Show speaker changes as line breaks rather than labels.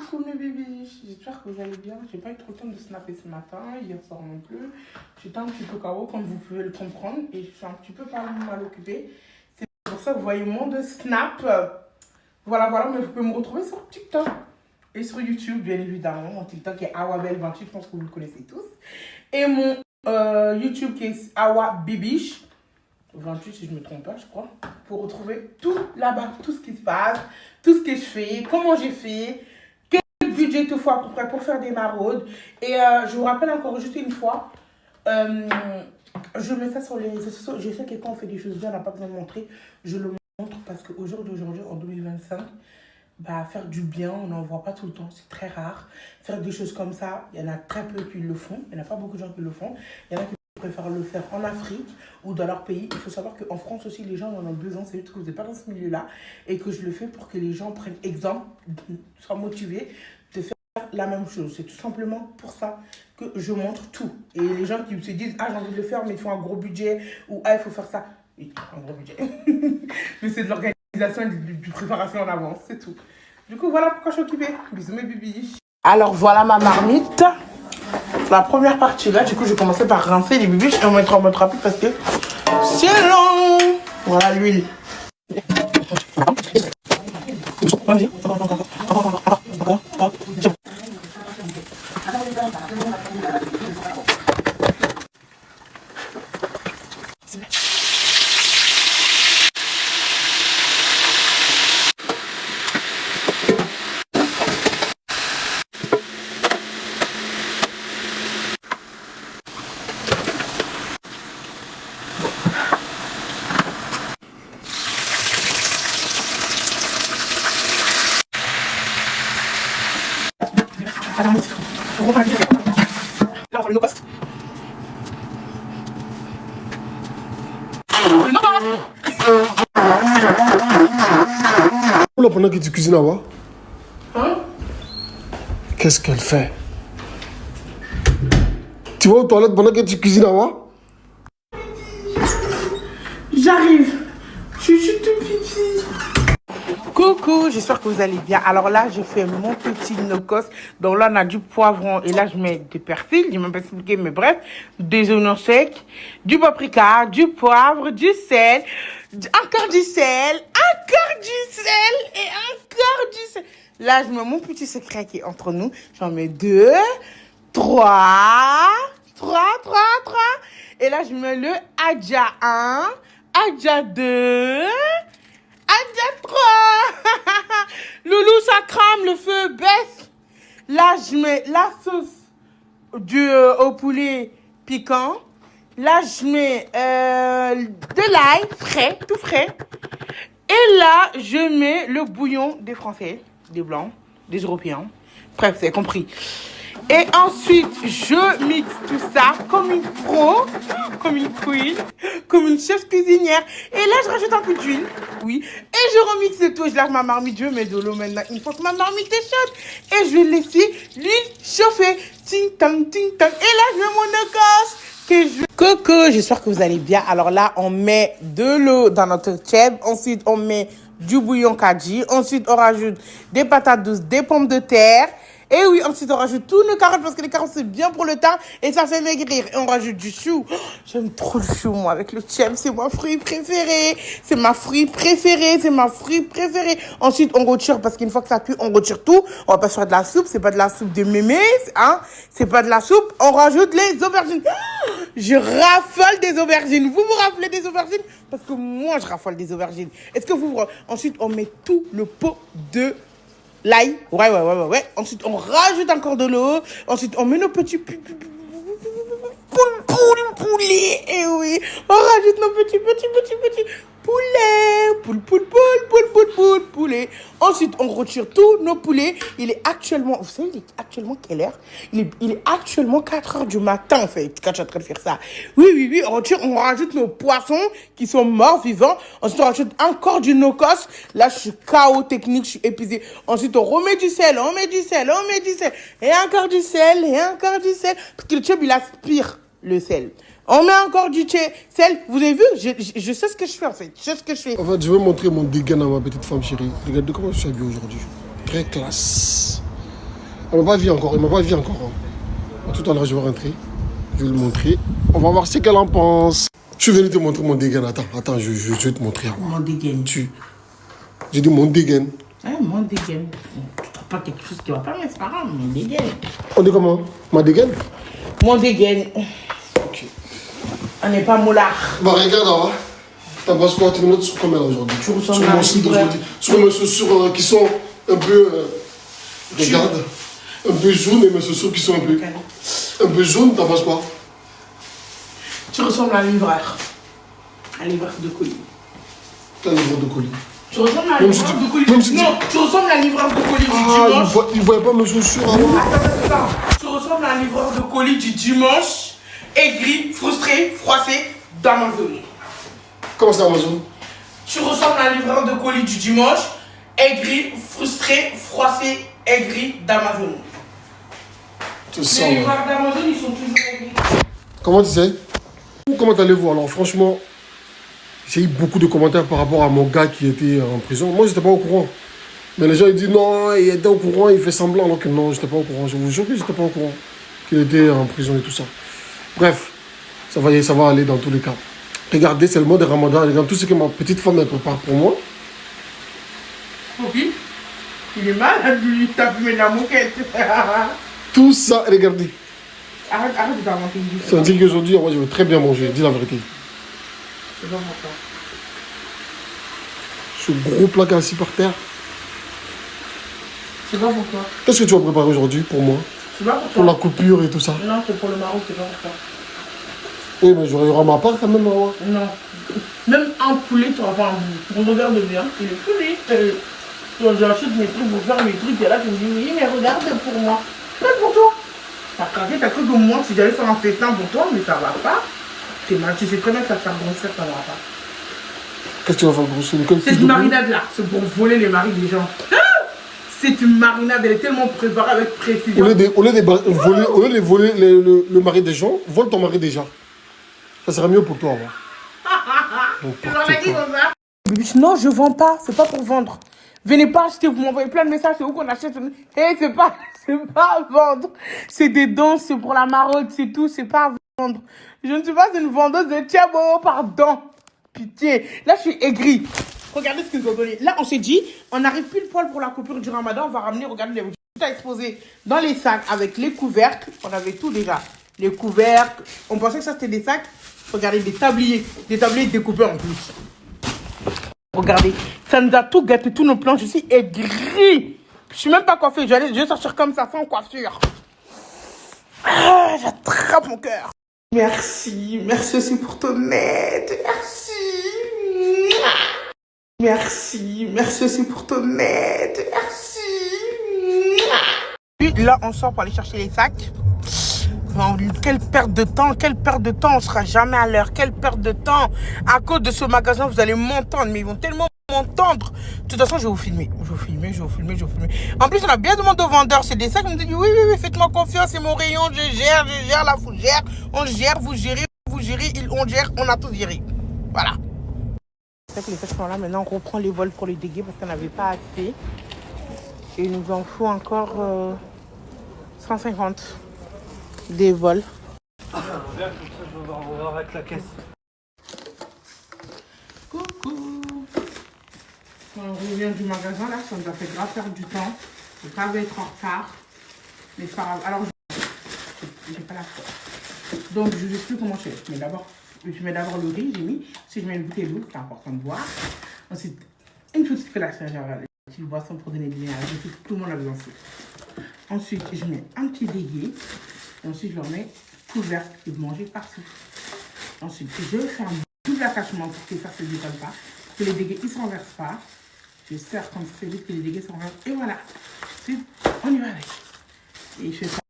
Coucou mes bébés, j'espère que vous allez bien. J'ai pas eu trop le temps de snapper ce matin, hier soir non plus. J'étais un petit peu KO comme vous pouvez le comprendre et je suis un petit peu mal occupée. C'est pour ça que vous voyez moins de snap. Voilà, mais vous pouvez me retrouver sur TikTok et sur YouTube bien évidemment. Mon TikTok est awabel28, je pense que vous le connaissez tous. Et mon YouTube qui est awabibiche. 28 si je ne me trompe pas, je crois, pour retrouver tout là-bas, tout ce qui se passe, tout ce que je fais, comment j'ai fait, quel budget il faut à peu près pour faire des maraudes. Et je vous rappelle encore juste une fois, je mets ça sur les réseaux sociaux. Je sais que quand on fait des choses bien, on n'a pas besoin de montrer. Je le montre parce qu'au jour d'aujourd'hui, en 2025, bah, faire du bien, on n'en voit pas tout le temps, c'est très rare. Faire des choses comme ça, il y en a très peu qui le font, il n'y en a pas beaucoup de gens qui le font. Il y en a qui préfèrent le faire en Afrique ou dans leur pays. Il faut savoir qu'en France aussi, les gens en ont besoin. C'est juste que vous n'êtes pas dans ce milieu-là et que je le fais pour que les gens prennent exemple, soient motivés de faire la même chose. C'est tout simplement pour ça que je montre tout. Et les gens qui se disent « Ah, j'ai envie de le faire, mais il faut un gros budget » ou « Ah, il faut faire ça. » Oui, un gros budget. Mais c'est de l'organisation et de préparation en avance, c'est tout. Du coup, voilà pourquoi je suis occupée. Bisous mes bibis. Alors, voilà ma marmite. La première partie là, du coup, je vais commencer par rincer les bibis et on mettra en mode rapide parce que c'est long. Voilà l'huile. Vas-y.
Là, pendant que tu cuisines là-bas,
Hein?
qu'est-ce qu'elle fait? Tu vas aux toilettes pendant que tu cuisines là-bas?
J'arrive. Je suis juste tout petit. Coucou, j'espère que vous allez bien. Alors là, je fais mon petit no-cost. Donc là, on a du poivron et là, je mets du persil. Je ne vais même pas expliquer, mais bref. Des oignons secs, du paprika, du poivre, du sel, encore du sel, encore du sel et encore du sel. Là, je mets mon petit secret qui est entre nous. J'en mets 2, 3. Et là, je mets le Adja 1, Adja 2, Adja 3. Loulou, ça crame, le feu baisse. Là, je mets la sauce au poulet piquant. Là, je mets de l'ail frais, tout frais. Et là, je mets le bouillon des Français, des Blancs, des Européens. Bref, c'est compris. Et ensuite, je mixe tout ça comme une pro, comme une queen, comme une chef cuisinière. Et là, je rajoute un peu d'huile, oui. Et je remixe le tout. Je lave ma marmite, je mets de l'eau maintenant. Une fois que ma marmite est chaude, et je vais laisser l'huile chauffer. Ting tang, ting tang. Et là, je mets mon écosse que je... Coucou, j'espère que vous allez bien. Alors là, on met de l'eau dans notre tchèb. Ensuite, on met du bouillon kadji. Ensuite, on rajoute des patates douces, des pommes de terre. Et oui, ensuite on rajoute tous nos carottes parce que les carottes c'est bien pour le teint et ça fait maigrir. Et on rajoute du chou. Oh, j'aime trop le chou moi avec le tchèb, c'est mon fruit préféré. C'est ma fruit préférée, c'est ma fruit préférée. Ensuite on retire parce qu'une fois que ça cuit, on retire tout. On va pas faire de la soupe, c'est pas de la soupe de mémé, hein. C'est pas de la soupe, on rajoute les aubergines. Oh, je raffole des aubergines. Vous raffolez des aubergines? Parce que moi je raffole des aubergines. Est-ce que vous... Ensuite on met tout le pot de... l'ail, ouais. Ensuite, on rajoute encore de l'eau. Ensuite, on met nos petits poulet. Et oui, on rajoute nos petits poulets. Poulet. Ensuite, on retire tous nos poulets. Il est actuellement, vous savez, il est actuellement quelle heure? Il est actuellement 4 heures du matin, en fait, quand je suis en train de faire ça. Oui, on rajoute nos poissons qui sont morts, vivants. Ensuite, on rajoute encore du no-cost. Là, je suis KO technique, je suis épuisée. Ensuite, on remet du sel, on met du sel. Et encore du sel. Parce que le tchèb, il aspire le sel. On met encore du sel. Vous avez vu? Je sais ce que je fais, en fait.
En fait, je vais montrer mon dégain à ma petite femme chérie. Regardez comment je suis habillé aujourd'hui. Très classe. Elle m'a pas vu encore, il m'a pas vu encore. Hein. Tout à l'heure, je vais rentrer. Je vais le montrer. On va voir ce qu'elle en pense. Je suis venu te montrer mon dégaine. Attends, je vais te montrer.
Mon dégaine.
J'ai dit mon dégaine.
Ouais, mon dégaine. Tu trouves pas quelque chose qui va pas, mais c'est pas grave, mon dégaine.
On dit comment? Ma dégaine?
Mon dégaine.
Ok.
On n'est pas moulard.
Bah regarde, hein. T'as pensé quoi? Tu me notes sur combien aujourd'hui?
Tu ressembles
sur
à
mon
un
site
libraire.
aujourd'hui. Sur mes chaussures qui sont un peu... regarde. Un peu jaunes et mes chaussures qui sont un peu jaunes. T'as pensé quoi?
Tu ressembles à un livreur. Un livreur de colis.
Quel livreur de colis?
Tu ressembles à un livreur de colis. Non, tu ressembles à un livreur de colis du dimanche.
Il voyait pas mes chaussures avant.
Attends. Tu ressembles à un livreur de colis du dimanche, aigri, frustré, froissé, d'Amazon.
Comment c'est Amazon?
Tu ressembles à un livreur de colis du dimanche, aigri, frustré, froissé, aigri, d'Amazon. Les livreurs d'Amazon, ils sont toujours aigris.
Comment tu sais? Comment allez-vous? Alors franchement, j'ai eu beaucoup de commentaires par rapport à mon gars qui était en prison. Moi, j'étais pas au courant. Mais les gens, ils disent non, il était au courant, il fait semblant. Alors que non, j'étais pas au courant. Je vous jure que j'étais pas au courant qu'il était en prison et tout ça. Bref, ça va aller dans tous les cas. Regardez, c'est le mois de Ramadan. Regardez tout ce que ma petite femme elle prépare pour moi.
Ok. Il est malade, lui, t'as fumé de la moquette.
Tout ça, regardez.
Arrête de t'inventer une vie.
Ça veut dire qu'aujourd'hui, moi, je vais très bien manger. Dis la vérité.
C'est pas pour toi.
Ce gros plat assis par terre.
C'est pas pour toi.
Qu'est-ce que tu vas préparer aujourd'hui pour moi?
C'est pas pour toi.
Pour la coupure et tout ça.
Non, c'est pour le Maroc, c'est pas pour toi.
Oui, mais j'aurai ma part quand même, Awa.
Non. Même un poulet, tu n'auras pas un bout. On regarde bien. Il est poulet. Quand j'achète mes trucs pour faire mes trucs, et là, tu me dis, oui, mais regarde pour moi. C'est pour toi. T'as craqué, t'as cru que moi, si j'allais faire un festin pour toi, mais ça va pas. C'est mal. Tu sais très bien que ça te faire grossir, ça va pas.
Qu'est-ce que tu vas faire grossir?
Cette marinade-là, c'est pour voler les maris des gens. C'est une marinade, elle est tellement préparée avec précision.
Au lieu de voler le mari des gens, vole ton mari déjà. Ça serait mieux pour toi, Awa.
Tu m'en as dit comme ça? Non, je vends pas, c'est pas pour vendre. Venez pas acheter, vous m'envoyez plein de messages, c'est où qu'on achète. Hé, c'est pas à vendre. C'est des dons, c'est pour la maraude, c'est tout, c'est pas à vendre. Je ne suis pas une vendeuse de tiabo, pardon. Pitié. Là, je suis aigrie. Regardez ce qu'ils ont donné. Là, on s'est dit, on arrive pile poil pour la coupure du Ramadan, on va ramener, regardez, tout à exposer dans les sacs avec les couvercles. On avait tout déjà. Les couvercles, on pensait que ça c'était des sacs. Regardez, des tabliers découpés en plus. Regardez, ça nous a tout gâté, tous nos plans. Je suis aigrie. Je suis même pas coiffée. Je vais sortir comme ça, sans coiffure. Ah, j'attrape mon cœur. Merci aussi pour ton aide. Merci aussi pour ton aide. Puis là, on sort pour aller chercher les sacs. Oh, quelle perte de temps, on sera jamais à l'heure, quelle perte de temps. À cause de ce magasin, vous allez m'entendre, mais ils vont tellement m'entendre. De toute façon, je vais vous filmer. En plus, on a bien demandé aux vendeurs, c'est des sacs, ils me disent oui, faites-moi confiance, c'est mon rayon, je gère la fougère, on gère, vous gérez, on gère, on a tout géré. Voilà. C'est que les sacs sont là, maintenant on reprend les vols pour les déguer parce qu'on n'avait pas assez. Et il nous en faut encore 150. Des vols.
On va voir avec la caisse.
Coucou. On revient du magasin là, ça nous a fait grave perdre du temps. Je vais pas être en retard. Mais c'est pas grave. Alors, j'ai pas la foi. Donc, je vous explique comment je fais. Je mets d'abord le riz, j'ai mis. Si je mets une bouteille d'eau, c'est important de boire. Ensuite, une petite collation, une petite boisson pour donner de l'énergie. Tout le monde a besoin de ça. Ensuite, je mets un petit dégué. Et ensuite, je leur mets couvercle et vous mangez partout. Ensuite, je fais un double attachement pour que ça se décolle pas. Que les dégâts ne se renversent pas. Je serre comme ça, c'est vite que les dégâts se renversent. Et voilà. Ensuite, on y va avec. Et je fais ça.